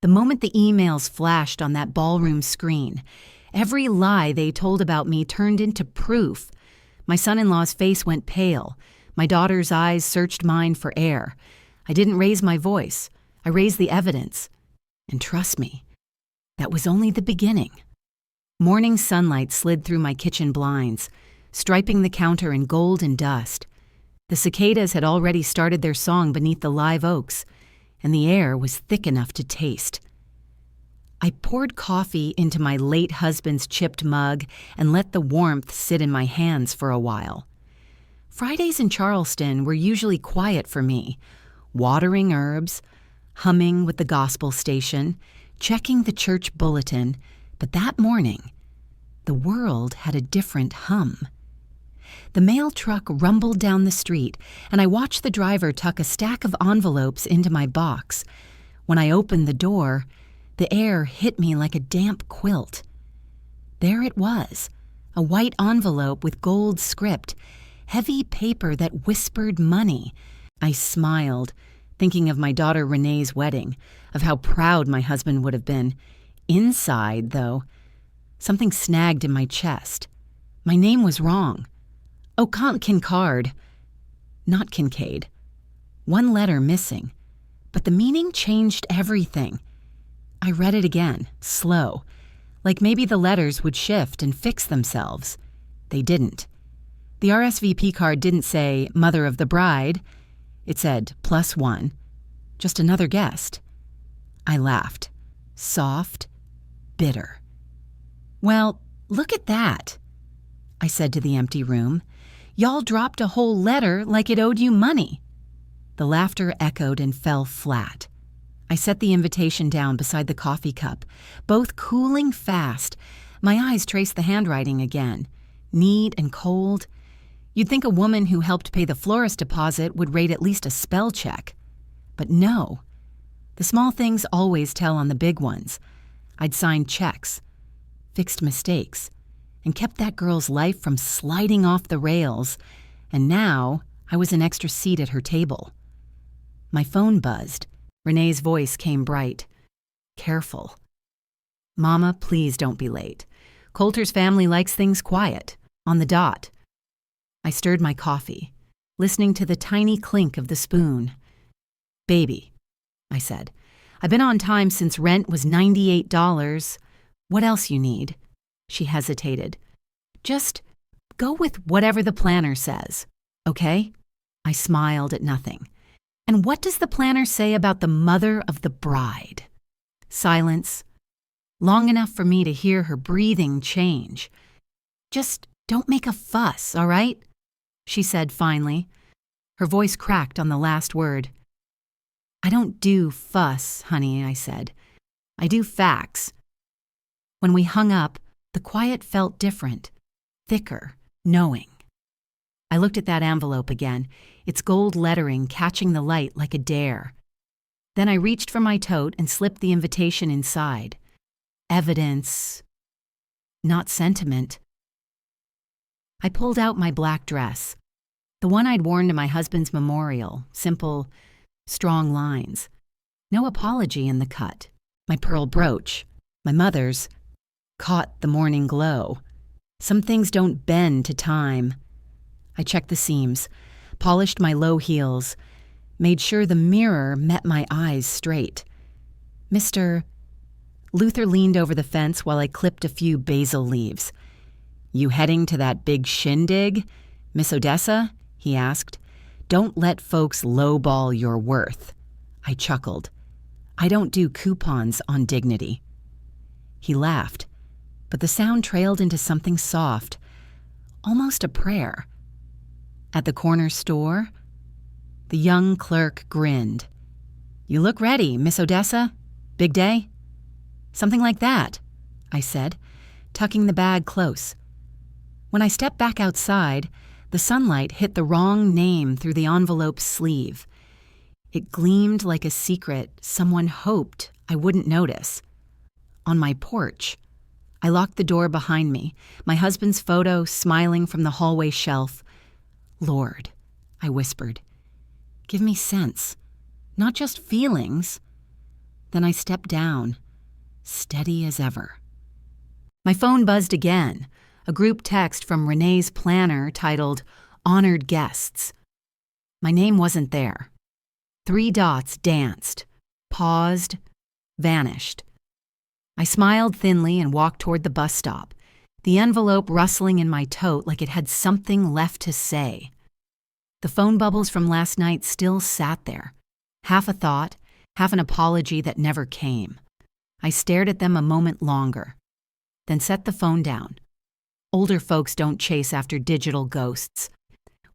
The moment the emails flashed on that ballroom screen, every lie they told about me turned into proof. My son-in-law's face went pale. My daughter's eyes searched mine for air. I didn't raise my voice. I raised the evidence. And trust me, that was only the beginning. Morning sunlight slid through my kitchen blinds, striping the counter in gold and dust. The cicadas had already started their song beneath the live oaks, and the air was thick enough to taste. I poured coffee into my late husband's chipped mug and let the warmth sit in my hands for a while. Fridays in Charleston were usually quiet for me, watering herbs, humming with the gospel station, checking the church bulletin, but that morning, the world had a different hum. The mail truck rumbled down the street, and I watched the driver tuck a stack of envelopes into my box. When I opened the door, the air hit me like a damp quilt. There it was, a white envelope with gold script, heavy paper that whispered money. I smiled, thinking of my daughter Renee's wedding, of how proud my husband would have been. Inside, though, something snagged in my chest. My name was wrong. Kincaid, not Kincaid. One letter missing, but the meaning changed everything. I read it again, slow, like maybe the letters would shift and fix themselves. They didn't. The RSVP card didn't say Mother of the Bride. It said +1, just another guest. I laughed, soft, bitter. Well, look at that, I said to the empty room. Y'all dropped a whole letter like it owed you money. The laughter echoed and fell flat. I set the invitation down beside the coffee cup, both cooling fast. My eyes traced the handwriting again, neat and cold. You'd think a woman who helped pay the florist deposit would rate at least a spell check. But no. The small things always tell on the big ones. I'd signed checks, fixed mistakes, and kept that girl's life from sliding off the rails, and now I was an extra seat at her table. My phone buzzed. Renee's voice came bright. Careful. Mama, please don't be late. Coulter's family likes things quiet, on the dot. I stirred my coffee, listening to the tiny clink of the spoon. Baby, I said, I've been on time since rent was $98. What else you need? She hesitated. Just go with whatever the planner says, okay? I smiled at nothing. And what does the planner say about the mother of the bride? Silence, long enough for me to hear her breathing change. Just don't make a fuss, all right? She said finally. Her voice cracked on the last word. I don't do fuss, honey, I said. I do facts. When we hung up, the quiet felt different, thicker, knowing. I looked at that envelope again, its gold lettering catching the light like a dare. Then I reached for my tote and slipped the invitation inside. Evidence, not sentiment. I pulled out my black dress, the one I'd worn to my husband's memorial, simple, strong lines. No apology in the cut. My pearl brooch, my mother's, caught the morning glow. Some things don't bend to time. I checked the seams, polished my low heels, made sure the mirror met my eyes straight. Mr. Luther leaned over the fence while I clipped a few basil leaves. You heading to that big shindig, Miss Odessa? He asked. Don't let folks lowball your worth. I chuckled. I don't do coupons on dignity. He laughed, but the sound trailed into something soft, almost a prayer. At the corner store, the young clerk grinned. You look ready, Miss Odessa. Big day? Something like that, I said, tucking the bag close. When I stepped back outside, the sunlight hit the wrong name through the envelope's sleeve. It gleamed like a secret someone hoped I wouldn't notice. On my porch, I locked the door behind me, my husband's photo smiling from the hallway shelf. Lord, I whispered, give me sense, not just feelings. Then I stepped down, steady as ever. My phone buzzed again, a group text from Renee's planner titled Honored Guests. My name wasn't there. 3 dots danced, paused, vanished. I smiled thinly and walked toward the bus stop, the envelope rustling in my tote like it had something left to say. The phone bubbles from last night still sat there, half a thought, half an apology that never came. I stared at them a moment longer, then set the phone down. Older folks don't chase after digital ghosts.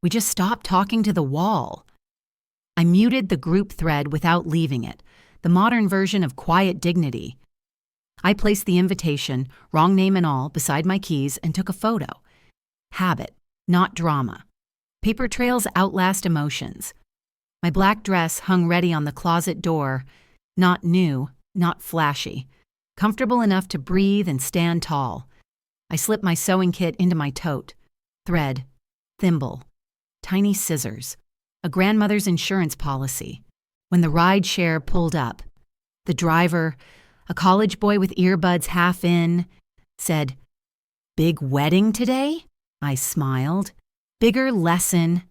We just stop talking to the wall. I muted the group thread without leaving it, the modern version of quiet dignity. I placed the invitation, wrong name and all, beside my keys and took a photo. Habit, not drama. Paper trails outlast emotions. My black dress hung ready on the closet door, not new, not flashy, comfortable enough to breathe and stand tall. I slipped my sewing kit into my tote. Thread, thimble, tiny scissors, a grandmother's insurance policy. When the ride share pulled up, the driver, a college boy with earbuds half in, said, "Big wedding today?" I smiled. "Bigger lesson."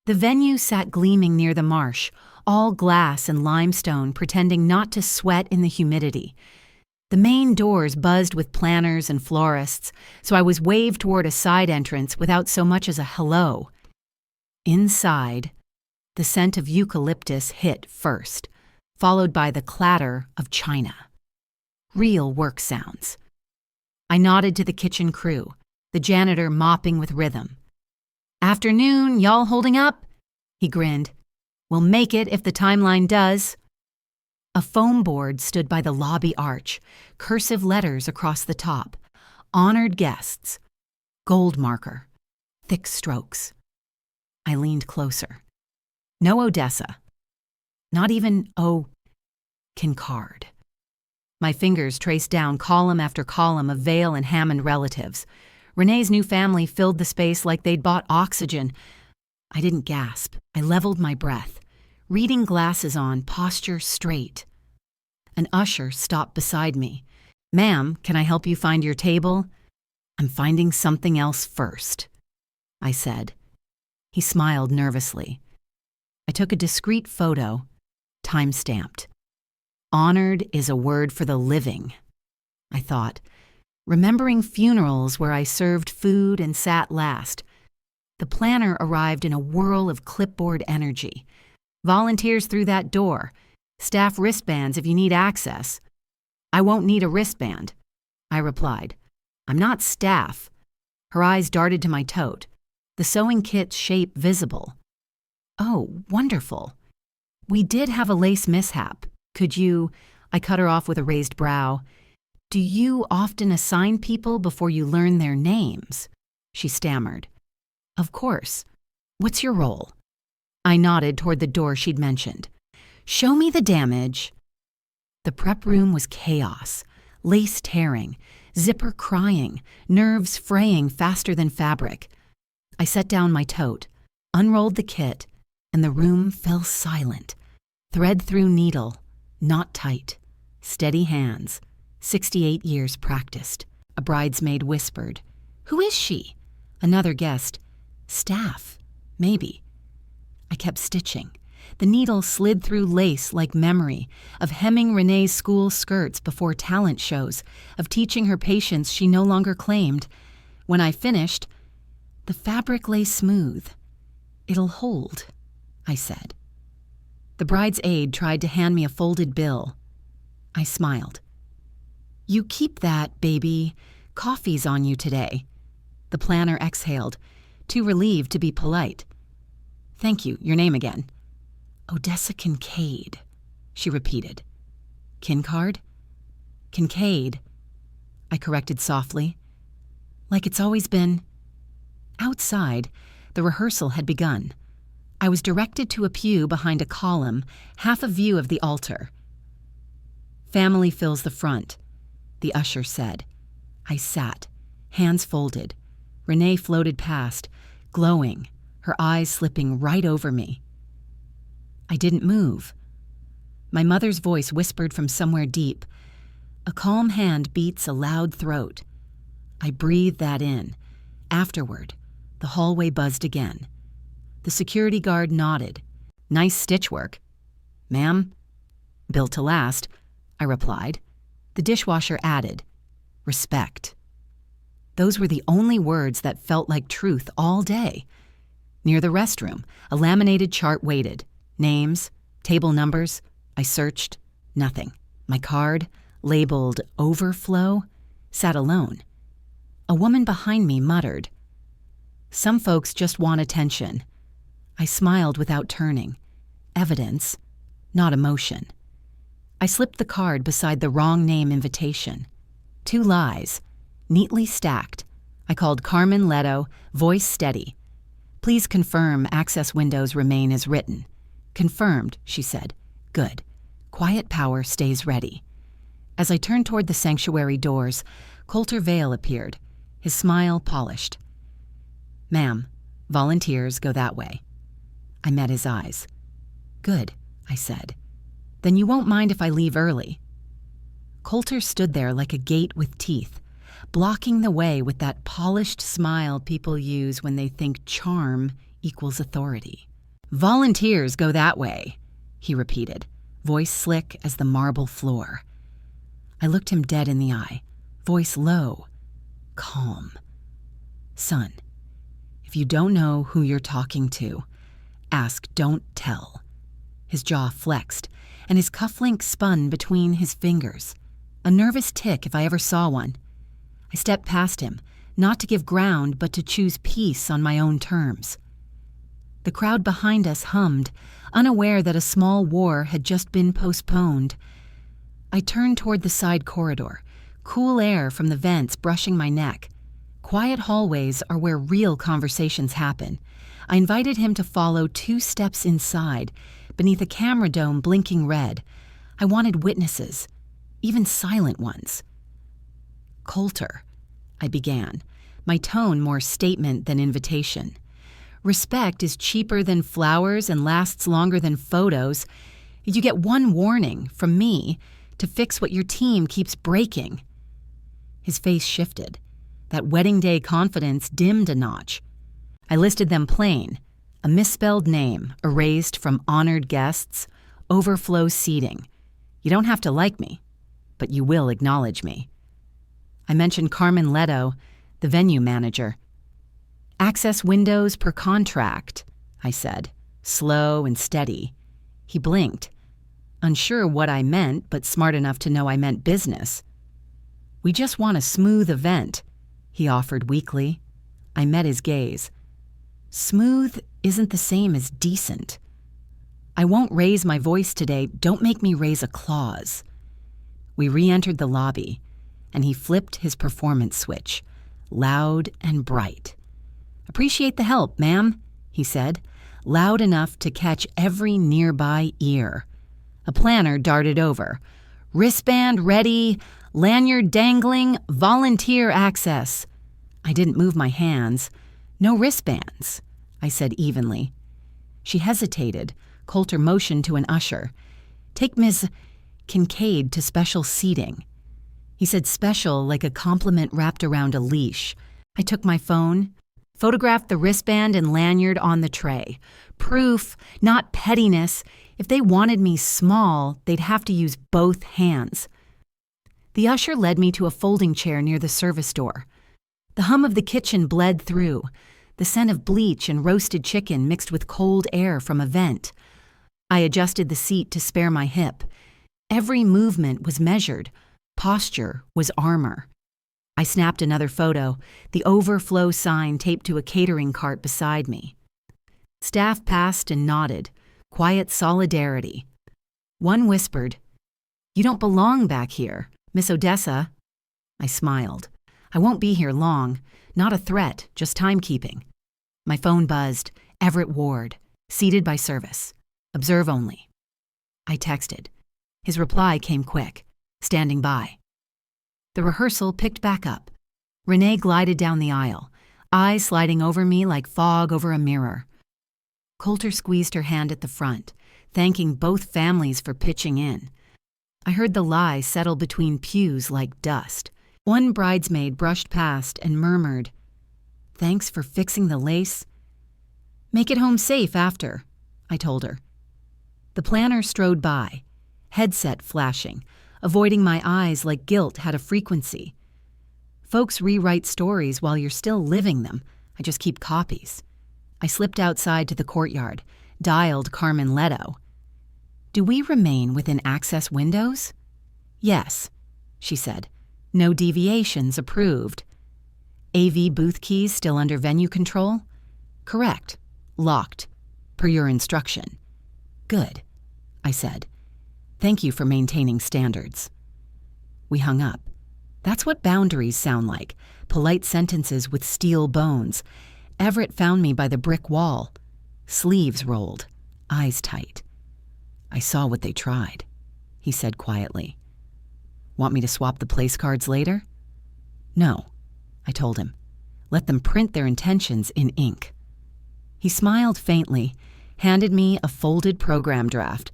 The venue sat gleaming near the marsh, all glass and limestone, pretending not to sweat in the humidity. The main doors buzzed with planners and florists, so I was waved toward a side entrance without so much as a hello. Inside, the scent of eucalyptus hit first, followed by the clatter of china. Real work sounds. I nodded to the kitchen crew, the janitor mopping with rhythm. "Afternoon, y'all holding up?" He grinned. "We'll make it if the timeline does." A foam board stood by the lobby arch, cursive letters across the top. Honored guests. Gold marker. Thick strokes. I leaned closer. No Odessa. Not even Kincard. My fingers traced down column after column of Vale and Hammond relatives. Renee's new family filled the space like they'd bought oxygen. I didn't gasp. I leveled my breath. Reading glasses on, posture straight. An usher stopped beside me. "Ma'am, can I help you find your table?" "I'm finding something else first," I said. He smiled nervously. I took a discreet photo, time-stamped. Honored is a word for the living, I thought, remembering funerals where I served food and sat last. The planner arrived in a whirl of clipboard energy. "Volunteers through that door. Staff wristbands if you need access." "I won't need a wristband," I replied. "I'm not staff." Her eyes darted to my tote, the sewing kit's shape visible. "Oh, wonderful. We did have a lace mishap. Could you—" I cut her off with a raised brow. "Do you often assign people before you learn their names?" She stammered. "Of course. What's your role?" I nodded toward the door she'd mentioned. "Show me the damage." The prep room was chaos, lace tearing, zipper crying, nerves fraying faster than fabric. I set down my tote, unrolled the kit, and the room fell silent. Thread through needle, not tight, steady hands, 68 years practiced. A bridesmaid whispered, "Who is she?" Another guessed, "Staff, maybe." I kept stitching. The needle slid through lace like memory, of hemming Renee's school skirts before talent shows, of teaching her patients she no longer claimed. When I finished, the fabric lay smooth. "It'll hold," I said. The bride's aide tried to hand me a folded bill. I smiled. "You keep that, baby. Coffee's on you today." The planner exhaled, too relieved to be polite. "Thank you. Your name again." "Odessa Kincaid," she repeated. "Kincard?" "Kincaid," I corrected softly. "Like it's always been." Outside, the rehearsal had begun. I was directed to a pew behind a column, half a view of the altar. "Family fills the front," the usher said. I sat, hands folded. Renee floated past, glowing, her eyes slipping right over me. I didn't move. My mother's voice whispered from somewhere deep. A calm hand beats a loud throat. I breathed that in. Afterward, the hallway buzzed again. The security guard nodded. Nice stitch work. Ma'am? Built to last, I replied. The dishwasher added, respect. Those were the only words that felt like truth all day. Near the restroom, a laminated chart waited. Names, table numbers. I searched. Nothing. My card, labeled overflow, sat alone. A woman behind me muttered, "Some folks just want attention." I smiled without turning. Evidence, not emotion. I slipped the card beside the wrong name invitation. 2 lies, neatly stacked. I called Carmen Leto, voice steady. "Please confirm access windows remain as written." "Confirmed," she said. "Good. Quiet power stays ready." As I turned toward the sanctuary doors, Coulter Vale appeared, his smile polished. "Ma'am, volunteers go that way." I met his eyes. "Good," I said. "Then you won't mind if I leave early." Coulter stood there like a gate with teeth, blocking the way with that polished smile people use when they think charm equals authority. "Volunteers go that way," he repeated, voice slick as the marble floor. I looked him dead in the eye, voice low, calm. "Son, if you don't know who you're talking to, ask, don't tell." His jaw flexed, and his cufflink spun between his fingers. A nervous tick if I ever saw one. I stepped past him, not to give ground, but to choose peace on my own terms. The crowd behind us hummed, unaware that a small war had just been postponed. I turned toward the side corridor, cool air from the vents brushing my neck. Quiet hallways are where real conversations happen. I invited him to follow 2 steps inside, beneath a camera dome blinking red. I wanted witnesses, even silent ones. "Coulter," I began, my tone more statement than invitation. "Respect is cheaper than flowers and lasts longer than photos. You get 1 warning from me to fix what your team keeps breaking." His face shifted. That wedding day confidence dimmed a notch. I listed them plain, a misspelled name erased from honored guests, overflow seating. You don't have to like me, but you will acknowledge me. I mentioned Carmen Leto, the venue manager. "Access windows per contract," I said, slow and steady. He blinked, unsure what I meant, but smart enough to know I meant business. "We just want a smooth event," he offered weakly. I met his gaze. "Smooth isn't the same as decent. I won't raise my voice today. Don't make me raise a clause." We re-entered the lobby, and he flipped his performance switch, loud and bright. "Appreciate the help, ma'am," he said, loud enough to catch every nearby ear. A planner darted over. "Wristband ready, lanyard dangling, volunteer access." I didn't move my hands. "No wristbands," I said evenly. She hesitated. Coulter motioned to an usher. "Take Ms. Kincaid to special seating." He said special like a compliment wrapped around a leash. I took my phone, photographed the wristband and lanyard on the tray. Proof, not pettiness. If they wanted me small, they'd have to use both hands. The usher led me to a folding chair near the service door. The hum of the kitchen bled through, the scent of bleach and roasted chicken mixed with cold air from a vent. I adjusted the seat to spare my hip. Every movement was measured. Posture was armor. I snapped another photo, the overflow sign taped to a catering cart beside me. Staff passed and nodded, quiet solidarity. One whispered, "You don't belong back here, Miss Odessa." I smiled. "I won't be here long. Not a threat, just timekeeping." My phone buzzed. Everett Ward, seated by service. Observe only. I texted. His reply came quick. Standing by. The rehearsal picked back up. Renee glided down the aisle, eyes sliding over me like fog over a mirror. Coulter squeezed her hand at the front, thanking both families for pitching in. I heard the lie settle between pews like dust. One bridesmaid brushed past and murmured, "Thanks for fixing the lace." "Make it home safe after," I told her. The planner strode by, headset flashing, avoiding my eyes like guilt had a frequency. Folks rewrite stories while you're still living them. I just keep copies. I slipped outside to the courtyard, dialed Carmen Leto. "Do we remain within access windows?" "Yes," she said. "No deviations approved." "AV booth keys still under venue control?" "Correct. Locked. Per your instruction." "Good," I said. "Thank you for maintaining standards." We hung up. That's what boundaries sound like, polite sentences with steel bones. Everett found me by the brick wall. Sleeves rolled, eyes tight. "I saw what they tried," he said quietly. "Want me to swap the place cards later?" "No," I told him. "Let them print their intentions in ink." He smiled faintly, handed me a folded program draft.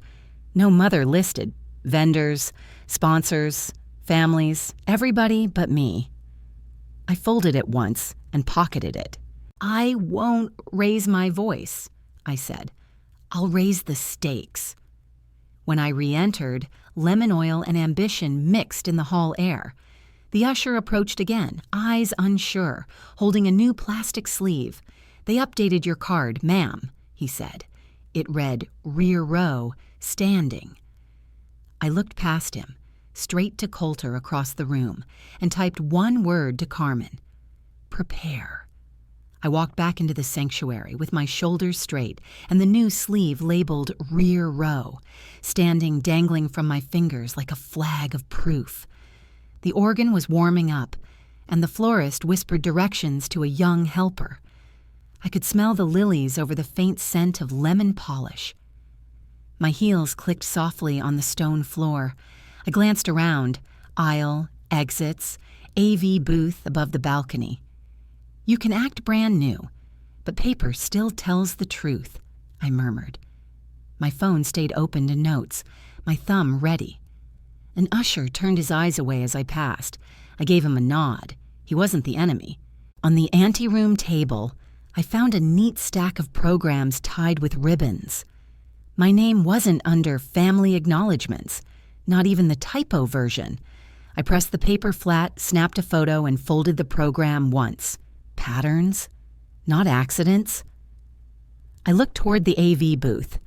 No mother listed. Vendors, sponsors, families, everybody but me. I folded it once and pocketed it. "I won't raise my voice," I said. "I'll raise the stakes." When I re-entered, lemon oil and ambition mixed in the hall air. The usher approached again, eyes unsure, holding a new plastic sleeve. "They updated your card, ma'am," he said. It read, "Rear row, standing." I looked past him, straight to Coulter across the room, and typed one word to Carmen: "Prepare." I walked back into the sanctuary with my shoulders straight and the new sleeve labeled "Rear row," standing dangling from my fingers like a flag of proof. The organ was warming up, and the florist whispered directions to a young helper. I could smell the lilies over the faint scent of lemon polish. My heels clicked softly on the stone floor. I glanced around, aisle, exits, AV booth above the balcony. "You can act brand new, but paper still tells the truth," I murmured. My phone stayed open to notes, my thumb ready. An usher turned his eyes away as I passed. I gave him a nod. He wasn't the enemy. On the anteroom table, I found a neat stack of programs tied with ribbons. My name wasn't under family acknowledgments, not even the typo version. I pressed the paper flat, snapped a photo, and folded the program once. Patterns? Not accidents? I looked toward the AV booth.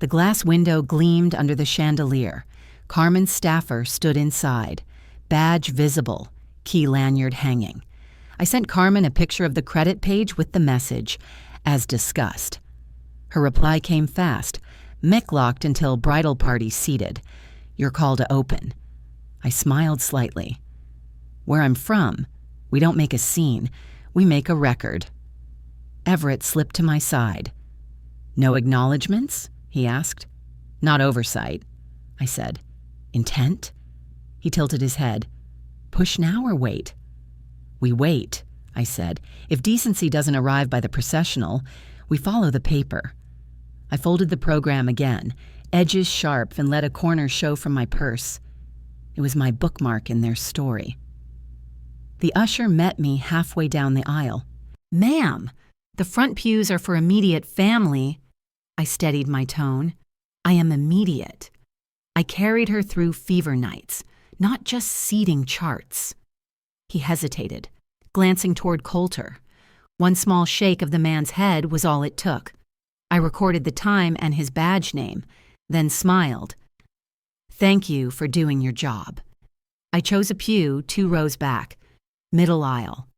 The glass window gleamed under the chandelier. Carmen's staffer stood inside, badge visible, key lanyard hanging. I sent Carmen a picture of the credit page with the message, "As discussed." Her reply came fast, "Mick-locked until bridal party seated. Your call to open." I smiled slightly. "Where I'm from, we don't make a scene, we make a record." Everett slipped to my side. "No acknowledgments?" he asked. "Not oversight," I said. "Intent?" He tilted his head. "Push now or wait?" "We wait," I said. "If decency doesn't arrive by the processional, we follow the paper." I folded the program again, edges sharp, and let a corner show from my purse. It was my bookmark in their story. The usher met me halfway down the aisle. "Ma'am, the front pews are for immediate family." I steadied my tone. "I am immediate." I carried her through fever nights, not just seating charts. He hesitated, glancing toward Coulter. One small shake of the man's head was all it took. I recorded the time and his badge name, then smiled. "Thank you for doing your job." I chose a pew 2 rows back, middle aisle.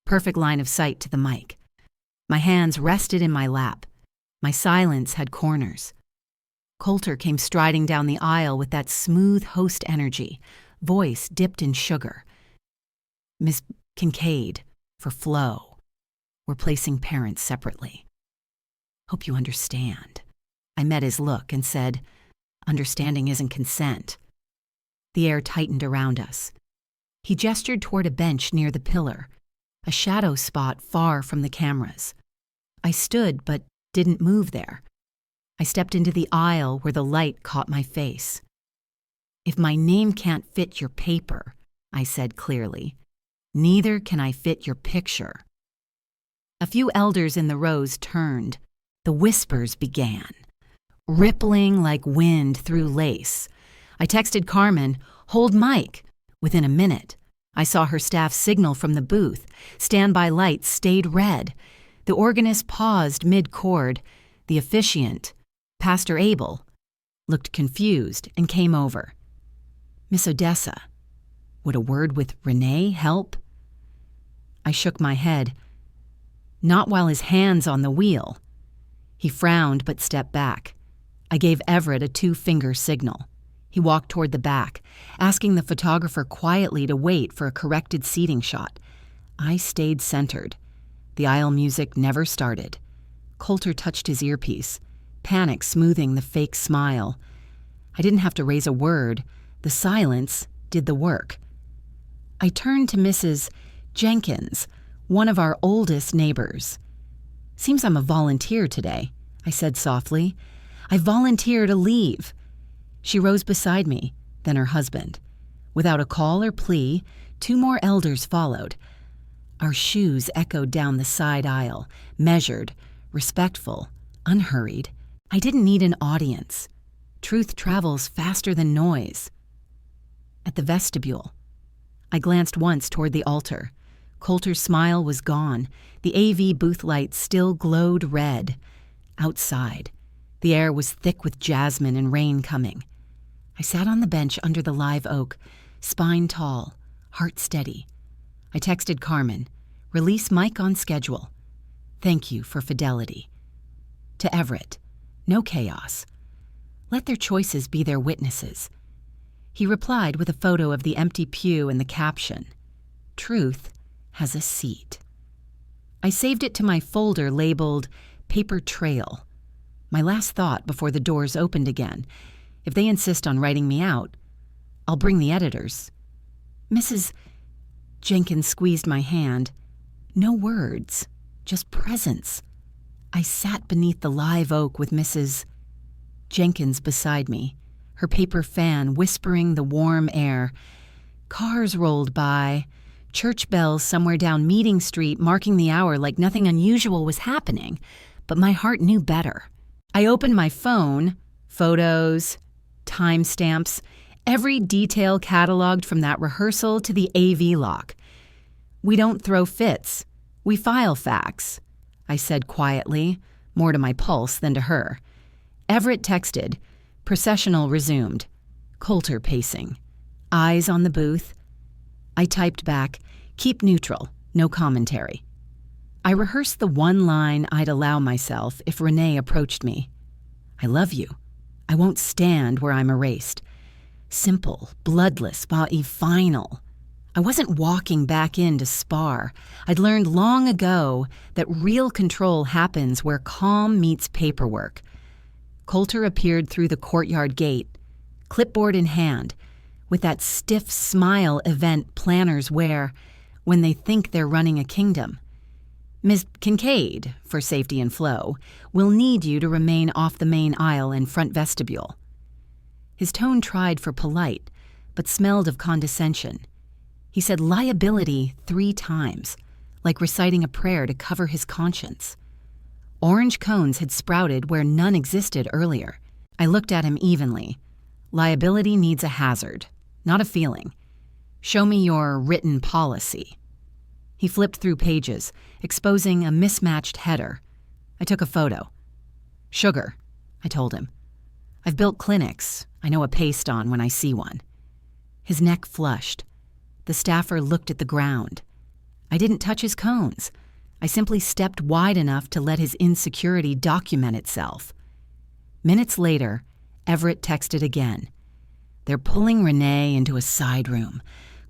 Perfect line of sight to the mic. My hands rested in my lap. My silence had corners. Coulter came striding down the aisle with that smooth host energy, voice dipped in sugar. "Miss Kincaid, for Flo. We're placing parents separately. Hope you understand." I met his look and said, "Understanding isn't consent." The air tightened around us. He gestured toward a bench near the pillar, a shadow spot far from the cameras. I stood but didn't move there. I stepped into the aisle where the light caught my face. "If my name can't fit your paper," I said clearly, "neither can I fit your picture." A few elders in the rows turned. The whispers began, rippling like wind through lace. I texted Carmen, "Hold mic." Within a minute, I saw her staff signal from the booth. Standby lights stayed red. The organist paused mid-chord. The officiant, Pastor Abel, looked confused and came over. "Miss Odessa, would a word with Renee help?" I shook my head. "Not while his hand's on the wheel." He frowned but stepped back. I gave Everett a 2-finger signal. He walked toward the back, asking the photographer quietly to wait for a corrected seating shot. I stayed centered. The aisle music never started. Coulter touched his earpiece, panic smoothing the fake smile. I didn't have to raise a word. The silence did the work. I turned to Mrs. Jenkins, one of our oldest neighbors. "Seems I'm a volunteer today," I said softly. "I volunteer to leave." She rose beside me, then her husband. Without a call or plea, 2 more elders followed. Our shoes echoed down the side aisle, measured, respectful, unhurried. I didn't need an audience. Truth travels faster than noise. At the vestibule, I glanced once toward the altar. Coulter's smile was gone. The AV booth lights still glowed red. Outside, the air was thick with jasmine and rain coming. I sat on the bench under the live oak, spine tall, heart steady. I texted Carmen, "Release mic on schedule. Thank you for fidelity." To Everett, "No chaos. Let their choices be their witnesses." He replied with a photo of the empty pew and the caption, "Truth has a seat." I saved it to my folder labeled Paper Trail. My last thought before the doors opened again: if they insist on writing me out, I'll bring the editors. Mrs. Jenkins squeezed my hand. No words, just presence. I sat beneath the live oak with Mrs. Jenkins beside me, her paper fan whispering the warm air. Cars rolled by, church bells somewhere down Meeting Street marking the hour like nothing unusual was happening, but my heart knew better. I opened my phone, photos, timestamps, every detail cataloged from that rehearsal to the AV lock. "We don't throw fits, we file facts," I said quietly, more to my pulse than to her. Everett texted. Processional resumed. Coulter pacing. Eyes on the booth. I typed back, "Keep neutral, no commentary." I rehearsed the one line I'd allow myself if Renee approached me. "I love you. I won't stand where I'm erased." Simple, bloodless, but final. I wasn't walking back in to spar. I'd learned long ago that real control happens where calm meets paperwork. Coulter appeared through the courtyard gate, clipboard in hand, with that stiff smile event planners wear when they think they're running a kingdom. "Ms. Kincaid, for safety and flow, will need you to remain off the main aisle and front vestibule." His tone tried for polite, but smelled of condescension. He said liability 3 times, like reciting a prayer to cover his conscience. Orange cones had sprouted where none existed earlier. I looked at him evenly. Liability needs a hazard, not a feeling. Show me your written policy. He flipped through pages, exposing a mismatched header. I took a photo. "Sugar," I told him. "I've built clinics. I know a paste on when I see one." His neck flushed. The staffer looked at the ground. I didn't touch his cones. I simply stepped wide enough to let his insecurity document itself. Minutes later, Everett texted again. "They're pulling Renee into a side room.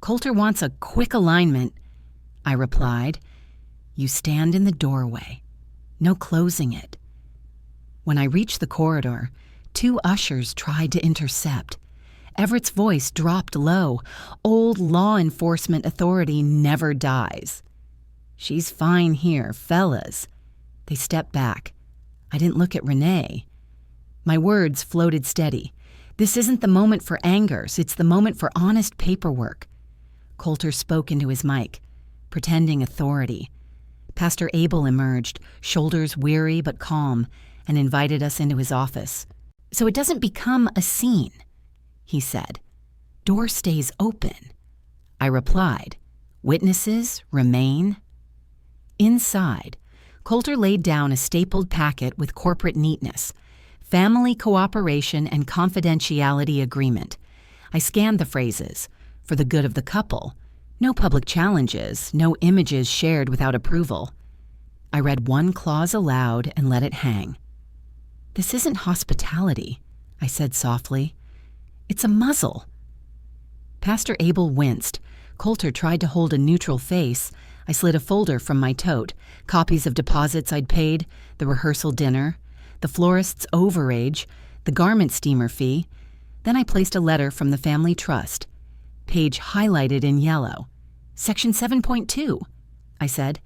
Coulter wants a quick alignment." I replied, "You stand in the doorway. No closing it." When I reached the corridor, 2 ushers tried to intercept. Everett's voice dropped low. Old law enforcement authority never dies. "She's fine here, fellas." They stepped back. I didn't look at Renee. My words floated steady. This isn't the moment for angers, it's the moment for honest paperwork. Coulter spoke into his mic, pretending authority. Pastor Abel emerged, shoulders weary but calm, and invited us into his office. "So it doesn't become a scene," he said. "Door stays open." I replied, "Witnesses remain." Inside, Coulter laid down a stapled packet with corporate neatness. Family Cooperation and Confidentiality Agreement. I scanned the phrases. For the good of the couple. No public challenges, no images shared without approval. I read one clause aloud and let it hang. "This isn't hospitality," I said softly. "It's a muzzle." Pastor Abel winced. Coulter tried to hold a neutral face. I slid a folder from my tote, copies of deposits I'd paid, the rehearsal dinner, the florist's overage, the garment steamer fee. Then I placed a letter from the family trust. Page highlighted in yellow. "Section 7.2, I said.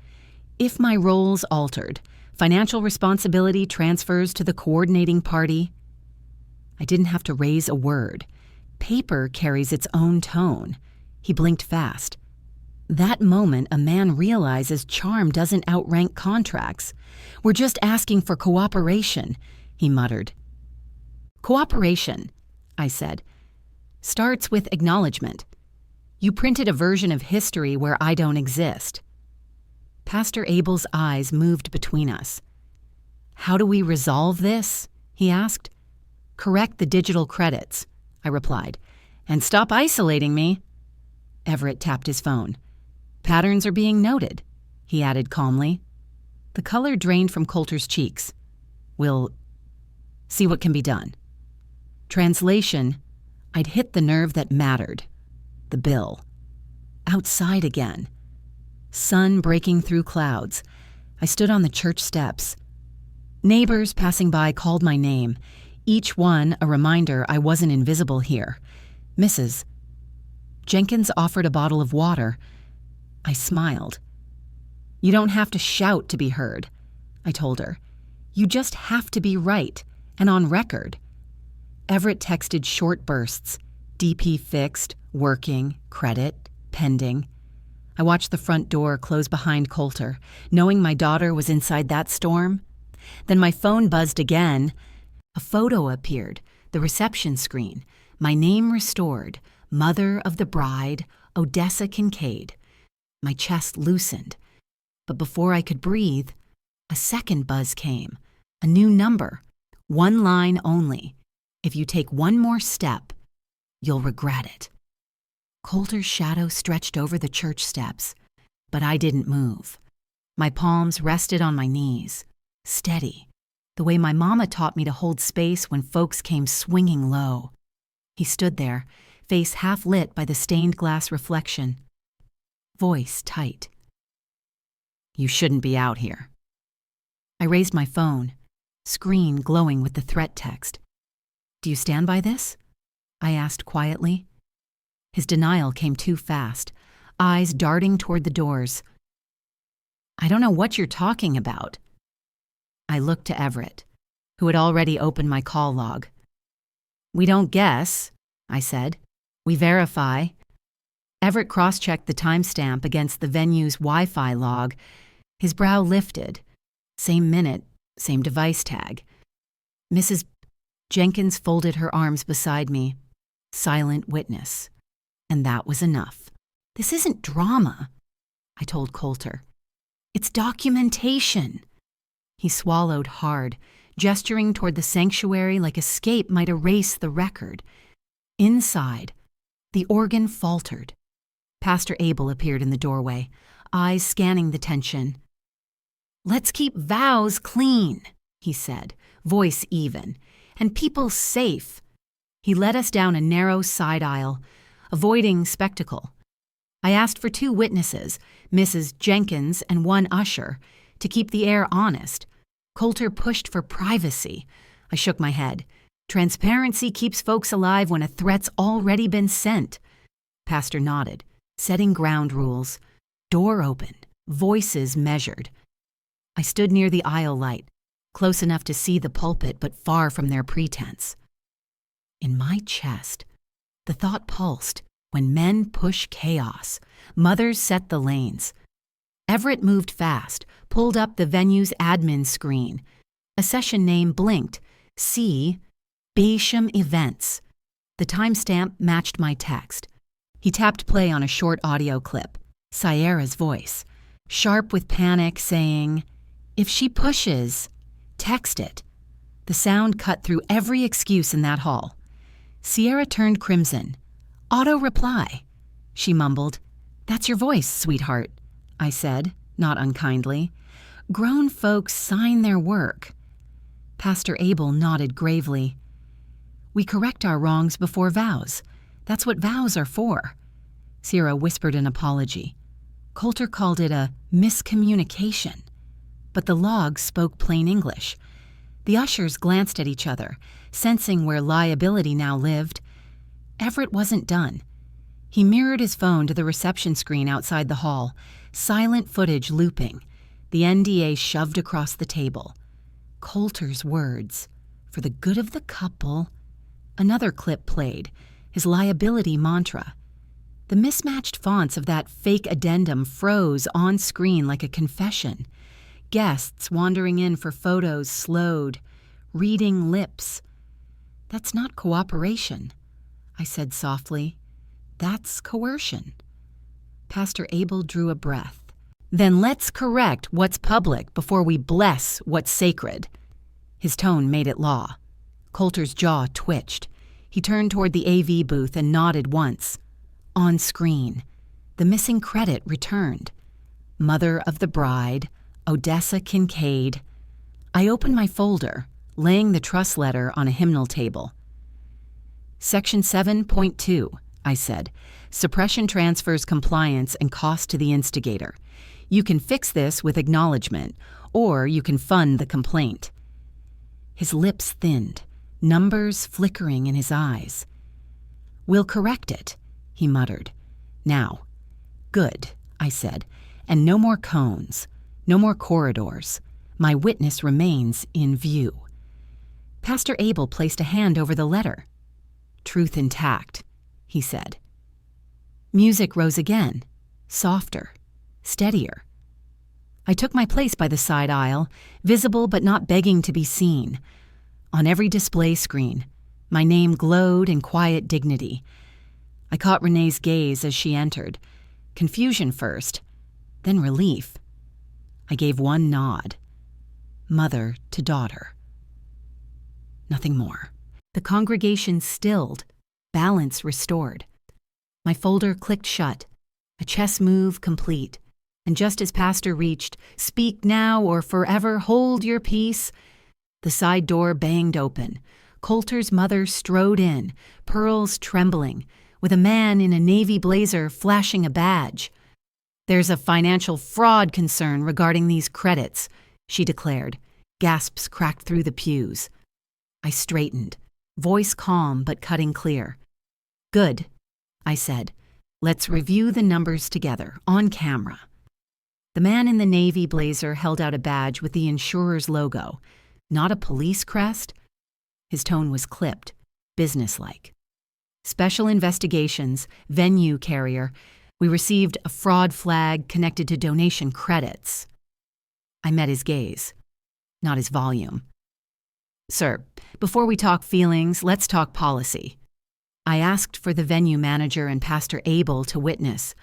"If my roles altered, financial responsibility transfers to the coordinating party." I didn't have to raise a word. Paper carries its own tone. He blinked fast. That moment, a man realizes charm doesn't outrank contracts. "We're just asking for cooperation," he muttered. "Cooperation," I said, "starts with acknowledgement. You printed a version of history where I don't exist." Pastor Abel's eyes moved between us. "How do we resolve this?" he asked. "Correct the digital credits," I replied, "and stop isolating me." Everett tapped his phone. "Patterns are being noted," he added calmly. The color drained from Coulter's cheeks. "We'll see what can be done." Translation, I'd hit the nerve that mattered. The bill. Outside again. Sun breaking through clouds. I stood on the church steps. Neighbors passing by called my name, each one a reminder I wasn't invisible here. "Mrs." Jenkins offered a bottle of water. I smiled. "You don't have to shout to be heard," I told her. "You just have to be right, and on record." Everett texted short bursts. DP fixed, working, credit, pending. I watched the front door close behind Coulter, knowing my daughter was inside that storm. Then my phone buzzed again. A photo appeared, the reception screen. My name restored, mother of the bride, Odessa Kincaid. My chest loosened. But before I could breathe, a second buzz came. A new number. One line only. "If you take one more step, you'll regret it." Coulter's shadow stretched over the church steps, but I didn't move. My palms rested on my knees, steady, the way my mama taught me to hold space when folks came swinging low. He stood there, face half lit by the stained glass reflection. Voice tight. "You shouldn't be out here." I raised my phone, screen glowing with the threat text. "Do you stand by this?" I asked quietly. His denial came too fast, eyes darting toward the doors. "I don't know what you're talking about." I looked to Everett, who had already opened my call log. "We don't guess," I said. "We verify." Everett cross-checked the timestamp against the venue's Wi-Fi log. His brow lifted. Same minute, same device tag. Mrs. Jenkins folded her arms beside me. Silent witness. And that was enough. "This isn't drama," I told Coulter. "It's documentation." He swallowed hard, gesturing toward the sanctuary like escape might erase the record. Inside, the organ faltered. Pastor Abel appeared in the doorway, eyes scanning the tension. "Let's keep vows clean," he said, voice even, "and people safe." He led us down a narrow side aisle, avoiding spectacle. I asked for 2 witnesses, Mrs. Jenkins and one usher, to keep the air honest. Coulter pushed for privacy. I shook my head. Transparency keeps folks alive when a threat's already been sent. Pastor nodded, setting ground rules. Door opened, voices measured. I stood near the aisle light, close enough to see the pulpit but far from their pretense. In my chest, the thought pulsed, when men push chaos, mothers set the lanes. Everett moved fast, pulled up the venue's admin screen. A session name blinked. See, Basham Events. The timestamp matched my text. He tapped play on a short audio clip. Sierra's voice, sharp with panic, saying, "If she pushes, text it." The sound cut through every excuse in that hall. Sierra turned crimson. "Auto reply," she mumbled. "That's your voice, sweetheart," I said, not unkindly. "Grown folks sign their work." Pastor Abel nodded gravely. "We correct our wrongs before vows. That's what vows are for." Sierra whispered an apology. Coulter called it a miscommunication. But the log spoke plain English. The ushers glanced at each other, sensing where liability now lived. Everett wasn't done. He mirrored his phone to the reception screen outside the hall, silent footage looping, the NDA shoved across the table. Coulter's words, "For the good of the couple." Another clip played, his liability mantra. The mismatched fonts of that fake addendum froze on screen like a confession. Guests wandering in for photos slowed, reading lips. "That's not cooperation," I said softly. "That's coercion." Pastor Abel drew a breath. "Then let's correct what's public before we bless what's sacred." His tone made it law. Coulter's jaw twitched. He turned toward the AV booth and nodded once. On screen, the missing credit returned. Mother of the bride, Odessa Kincaid. I opened my folder, laying the trust letter on a hymnal table. Section 7.2, I said, suppression transfers compliance and cost to the instigator. You can fix this with acknowledgement, or you can fund the complaint. His lips thinned, numbers flickering in his eyes. "We'll correct it," he muttered. "Now." "Good," I said, "and no more cones, no more corridors. My witness remains in view." Pastor Abel placed a hand over the letter. "Truth intact," he said. Music rose again, softer, steadier. I took my place by the side aisle, visible but not begging to be seen. On every display screen, my name glowed in quiet dignity. I caught Renee's gaze as she entered. Confusion first, then relief. I gave one nod. Mother to daughter. Nothing more. The congregation stilled, balance restored. My folder clicked shut, a chess move complete, and just as Pastor reached, "Speak now or forever hold your peace," the side door banged open. Coulter's mother strode in, pearls trembling, with a man in a navy blazer flashing a badge. "There's a financial fraud concern regarding these credits," she declared. Gasps cracked through the pews. I straightened, voice calm but cutting clear. "Good," I said. "Let's review the numbers together, on camera." The man in the navy blazer held out a badge with the insurer's logo. Not a police crest. His tone was clipped, businesslike. "Special investigations, venue carrier. We received a fraud flag connected to donation credits." I met his gaze, not his volume. "Sir, before we talk feelings, let's talk policy." I asked for the venue manager and Pastor Abel to witness.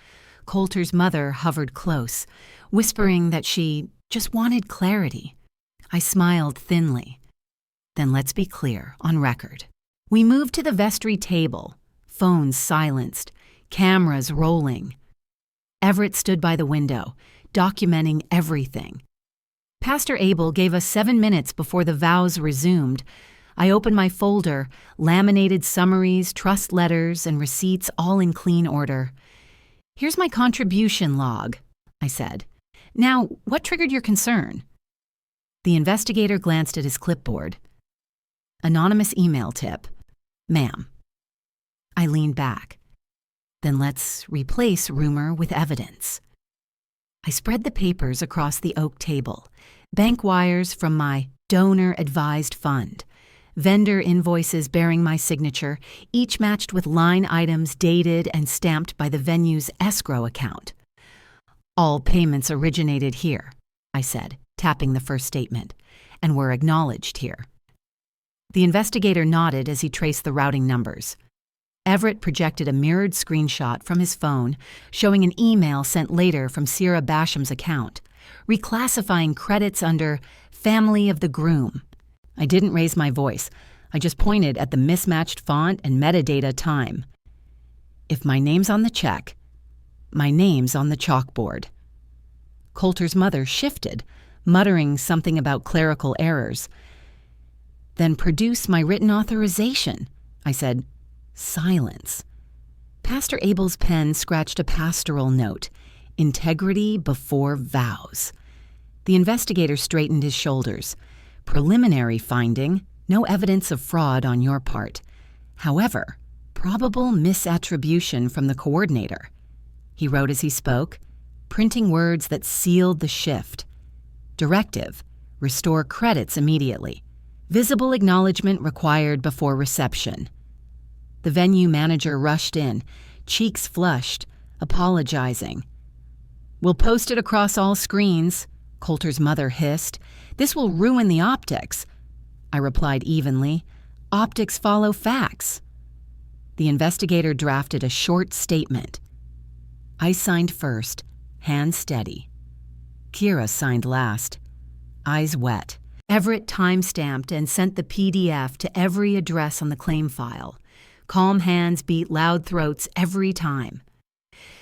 Coulter's mother hovered close, whispering that she just wanted clarity. I smiled thinly. "Then let's be clear, on record." We moved to the vestry table, phones silenced, cameras rolling. Everett stood by the window, documenting everything. Pastor Abel gave us 7 minutes before the vows resumed. I opened my folder, laminated summaries, trust letters, and receipts all in clean order. "Here's my contribution log," I said. "Now, what triggered your concern?" The investigator glanced at his clipboard. Anonymous email tip. "Ma'am." I leaned back. "Then let's replace rumor with evidence." I spread the papers across the oak table, bank wires from my Donor advised fund. Vendor invoices bearing my signature, each matched with line items dated and stamped by the venue's escrow account. All payments originated here, I said, tapping the first statement, and were acknowledged here. The investigator nodded as he traced the routing numbers. Everett projected a mirrored screenshot from his phone showing an email sent later from Sierra Basham's account, reclassifying credits under Family of the Groom. I didn't raise my voice. I just pointed at the mismatched font and metadata time. If my name's on the check, my name's on the chalkboard. Coulter's mother shifted, muttering something about clerical errors. Then produce my written authorization, I said. Silence. Pastor Abel's pen scratched a pastoral note, integrity before vows. The investigator straightened his shoulders. Preliminary finding, no evidence of fraud on your part. However, probable misattribution from the coordinator. He wrote as he spoke, printing words that sealed the shift. Directive, restore credits immediately. Visible acknowledgement required before reception. The venue manager rushed in, cheeks flushed, apologizing. We'll post it across all screens, Coulter's mother hissed. This will ruin the optics. I replied evenly. Optics follow facts. The investigator drafted a short statement. I signed first, hands steady. Kira signed last, eyes wet. Everett time-stamped and sent the PDF to every address on the claim file. Calm hands beat loud throats every time.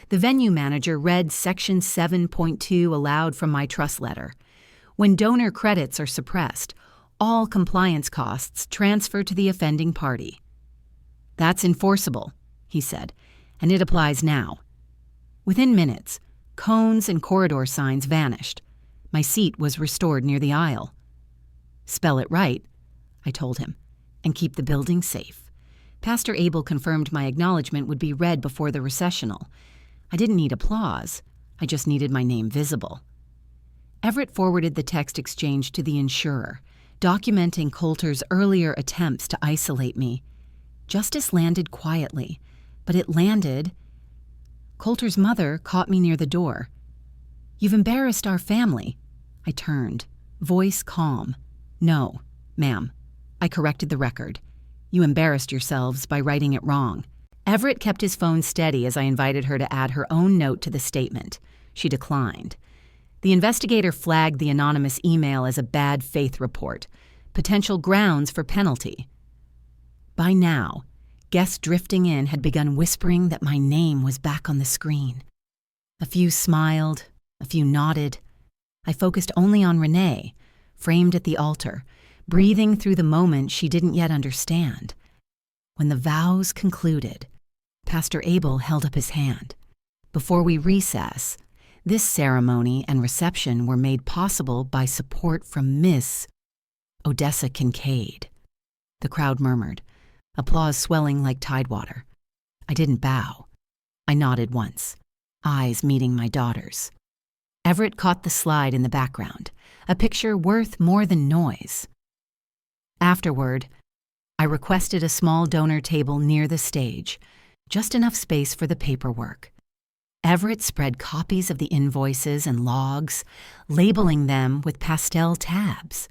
The venue manager read Section 7.2 aloud from my trust letter. When donor credits are suppressed, all compliance costs transfer to the offending party. That's enforceable, he said, and it applies now. Within minutes, cones and corridor signs vanished. My seat was restored near the aisle. Spell it right, I told him, and keep the building safe. Pastor Abel confirmed my acknowledgement would be read before the recessional. I didn't need applause. I just needed my name visible. Everett forwarded the text exchange to the insurer, documenting Coulter's earlier attempts to isolate me. Justice landed quietly, but it landed. Coulter's mother caught me near the door. You've embarrassed our family. I turned, voice calm. No, ma'am. I corrected the record. You embarrassed yourselves by writing it wrong. Everett kept his phone steady as I invited her to add her own note to the statement. She declined. The investigator flagged the anonymous email as a bad faith report, potential grounds for penalty. By now, guests drifting in had begun whispering that my name was back on the screen. A few smiled, a few nodded. I focused only on Renee, framed at the altar, breathing through the moment she didn't yet understand. When the vows concluded, Pastor Abel held up his hand. Before we recess, this ceremony and reception were made possible by support from Miss Odessa Kincaid. The crowd murmured, applause swelling like tidewater. I didn't bow. I nodded once, eyes meeting my daughter's. Everett caught the slide in the background, a picture worth more than noise. Afterward, I requested a small donor table near the stage, just enough space for the paperwork. Everett spread copies of the invoices and logs, labeling them with pastel tabs.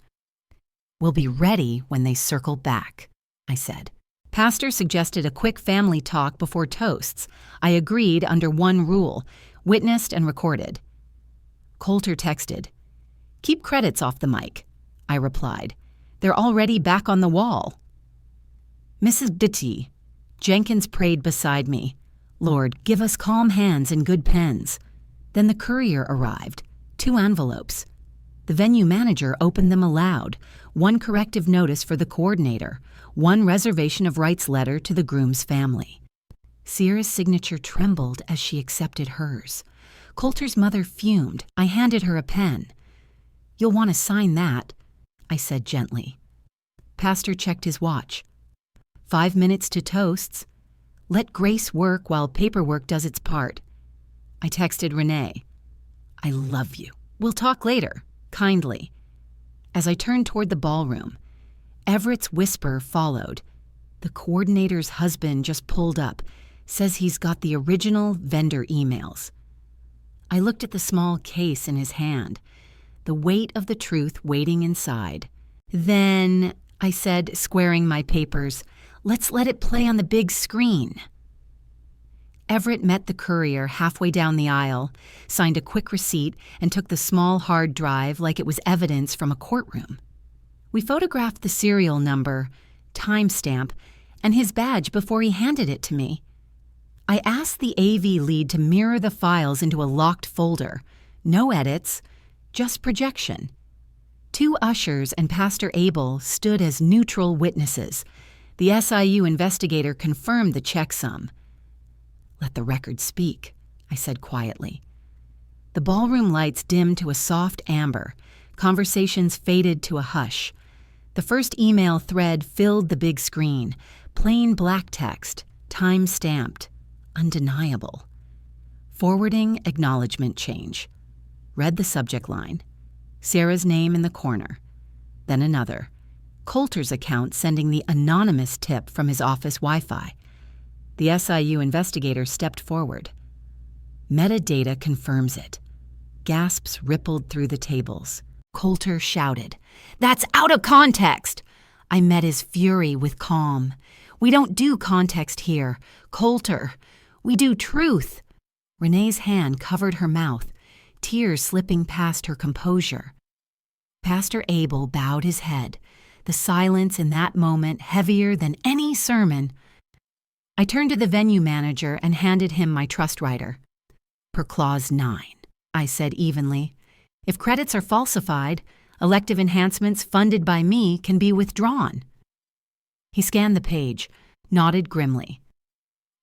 We'll be ready when they circle back, I said. Pastor suggested a quick family talk before toasts. I agreed under one rule, witnessed and recorded. Coulter texted, "Keep credits off the mic," I replied. "They're already back on the wall." Mrs. Ditty, Jenkins prayed beside me, "Lord, give us calm hands and good pens." Then the courier arrived, 2 envelopes. The venue manager opened them aloud, 1 corrective notice for the coordinator, 1 reservation of rights letter to the groom's family. Sierra's signature trembled as she accepted hers. Coulter's mother fumed. I handed her a pen. "You'll want to sign that," I said gently. Pastor checked his watch. 5 minutes to toasts. Let grace work while paperwork does its part. I texted Renee, "I love you. We'll talk later," kindly. As I turned toward the ballroom, Everett's whisper followed. The coordinator's husband just pulled up, says he's got the original vendor emails. I looked at the small case in his hand, the weight of the truth waiting inside. Then, I said, squaring my papers, let's let it play on the big screen. Everett met the courier halfway down the aisle, signed a quick receipt, and took the small hard drive like it was evidence from a courtroom. We photographed the serial number, timestamp, and his badge before he handed it to me. I asked the AV lead to mirror the files into a locked folder. No edits, just projection. 2 ushers and Pastor Abel stood as neutral witnesses. The SIU investigator confirmed the checksum. Let the record speak, I said quietly. The ballroom lights dimmed to a soft amber. Conversations faded to a hush. The first email thread filled the big screen. Plain black text, time-stamped, undeniable. Forwarding acknowledgement change. Read the subject line. Sarah's name in the corner. Then another. Coulter's account sending the anonymous tip from his office Wi-Fi. The SIU investigator stepped forward. Metadata confirms it. Gasps rippled through the tables. Coulter shouted, "That's out of context!" I met his fury with calm. "We don't do context here. Coulter, we do truth." Renee's hand covered her mouth, tears slipping past her composure. Pastor Abel bowed his head, the silence in that moment heavier than any sermon. I turned to the venue manager and handed him my trust rider. "Per clause 9, I said evenly. "If credits are falsified, elective enhancements funded by me can be withdrawn." He scanned the page, nodded grimly.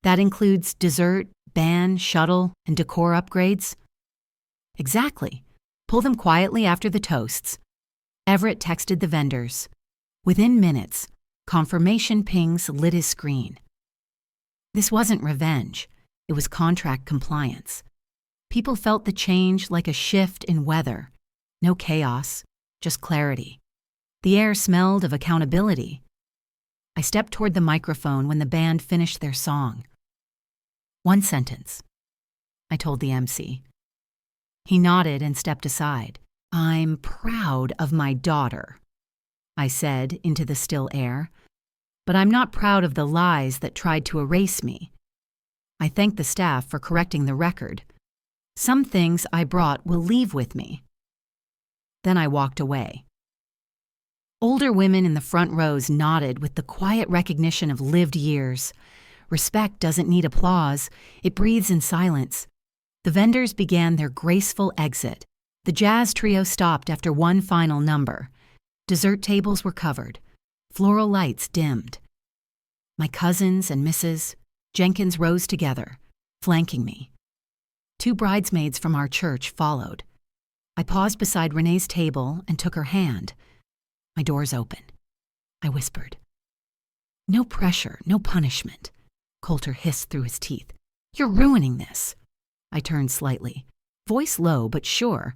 "That includes dessert, band, shuttle, and decor upgrades?" "Exactly. Pull them quietly after the toasts." Everett texted the vendors. Within minutes, confirmation pings lit his screen. This wasn't revenge. It was contract compliance. People felt the change like a shift in weather. No chaos, just clarity. The air smelled of accountability. I stepped toward the microphone when the band finished their song. "One sentence," I told the MC. He nodded and stepped aside. "I'm proud of my daughter," I said into the still air, "but I'm not proud of the lies that tried to erase me." I thanked the staff for correcting the record. Some things I brought will leave with me. Then I walked away. Older women in the front rows nodded with the quiet recognition of lived years. Respect doesn't need applause, it breathes in silence. The vendors began their graceful exit. The jazz trio stopped after one final number. Dessert tables were covered. Floral lights dimmed. My cousins and Mrs. Jenkins rose together, flanking me. 2 bridesmaids from our church followed. I paused beside Renee's table and took her hand. My door's open. I whispered. "No pressure, no punishment," Coulter hissed through his teeth. "You're ruining this." I turned slightly, voice low but sure.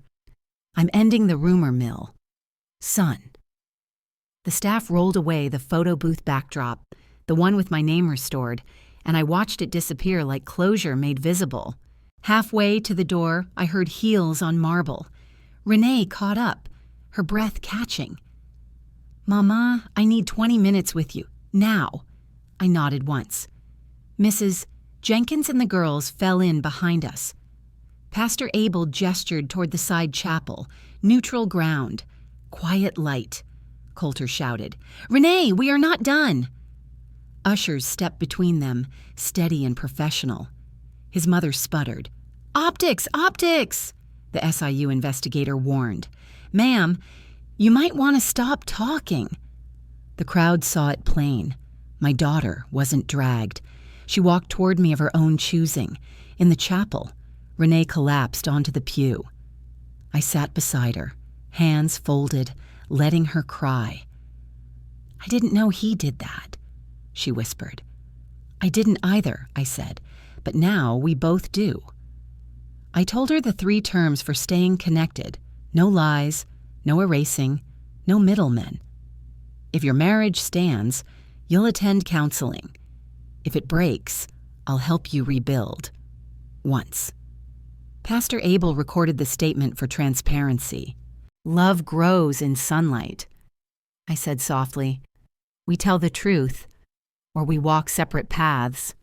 "I'm ending the rumor mill. Son." The staff rolled away the photo booth backdrop, the one with my name restored, and I watched it disappear like closure made visible. Halfway to the door, I heard heels on marble. Renee caught up, her breath catching. "Mama, I need 20 minutes with you, now." I nodded once. Mrs. Jenkins and the girls fell in behind us. Pastor Abel gestured toward the side chapel, neutral ground. "Quiet light," Coulter shouted. "Renee, we are not done." Ushers stepped between them, steady and professional. His mother sputtered. "Optics, optics!" the SIU investigator warned. "Ma'am, you might want to stop talking." The crowd saw it plain. My daughter wasn't dragged. She walked toward me of her own choosing. In the chapel, Renee collapsed onto the pew. I sat beside her, hands folded, letting her cry. "I didn't know he did that," she whispered. "I didn't either," I said, "but now we both do." I told her the 3 terms for staying connected. No lies, no erasing, No middlemen. If your marriage stands, you'll attend counseling. If it breaks, I'll help you rebuild. Once. Pastor Abel recorded the statement for transparency. Love grows in sunlight. I said softly, we tell the truth, or we walk separate paths.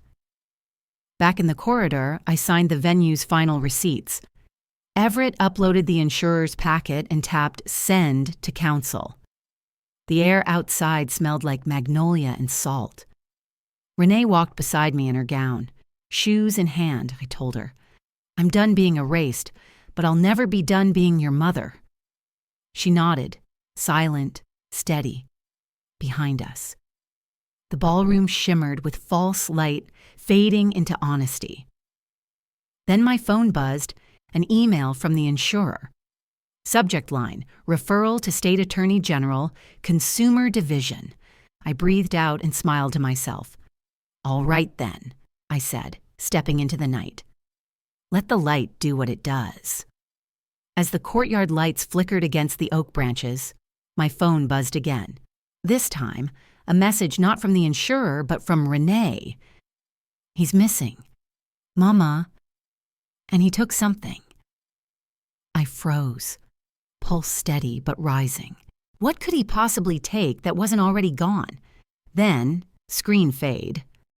Back in the corridor, I signed the venue's final receipts. Everett uploaded the insurer's packet and tapped Send to counsel. The air outside smelled like magnolia and salt. Renee walked beside me in her gown. Shoes in hand, I told her. I'm done being erased, but I'll never be done being your mother. She nodded, silent, steady, behind us. The ballroom shimmered with false light, fading into honesty. Then my phone buzzed, an email from the insurer. Subject line, referral to State Attorney General, Consumer Division. I breathed out and smiled to myself. All right then, I said, stepping into the night. Let the light do what it does. As the courtyard lights flickered against the oak branches, my phone buzzed again. This time, a message not from the insurer, but from Renee. He's missing. Mama. And he took something. I froze, pulse steady but rising. What could he possibly take that wasn't already gone? Then, screen fade,